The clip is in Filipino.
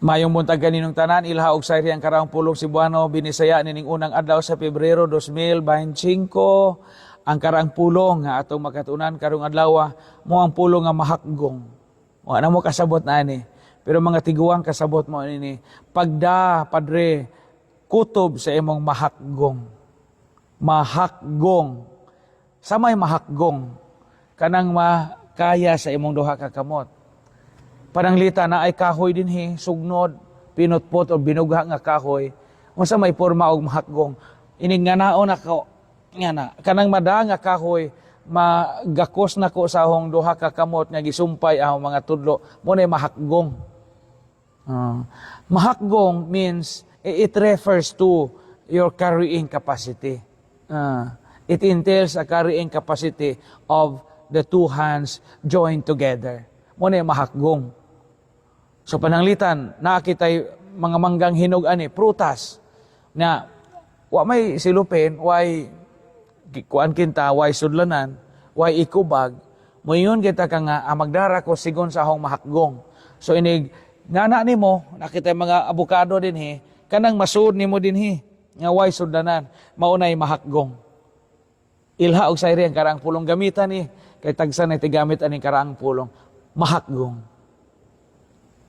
Mayong buntag kaninong tanan, ilha og sayri ang karaang pulong Cebuano, binisaya nining unang adlaw sa Pebrero 2025, ang karaang pulong nga atong makatunan karong adlaw mo ang pulong nga mahakgong. O ana mo kasabot na ni. Pero mga tiguang kasabot mo ini, pagda padre kutob sa imong mahakgong. Mahakgong. Sa may mahakgong kanang makaya sa imong duha ka kamot. Pananglita na ay kahoy dinhi, sugnod, pinutpot o binugha nga kahoy, unsa may porma og mahakgong. Ining nga naon ako, nga na, kanang mada nga kahoy, magakos na ko sa akong duha ka kamot nga gisumpay ang mga tudlo, mo na mahakgong. Mahakgong means, it refers to your carrying capacity. It entails a carrying capacity of the two hands joined together. Mo na mahakgong. So pananglitan, nakakitay mga manggang hinog ani, prutas, na wa may silupin, way kuan kinta, way sudlanan, way ikubag, mo yun kita ka nga, magdara ko sigon sa akong mahakgong. So inig, ngana ni mo, nakita mga abukado din kanang masud ni mo din nga way sudlanan, maunay mahakgong. Ilha og sayri ang karaang pulong gamitan kay tagsan na tigamit aning karaang pulong, mahakgong.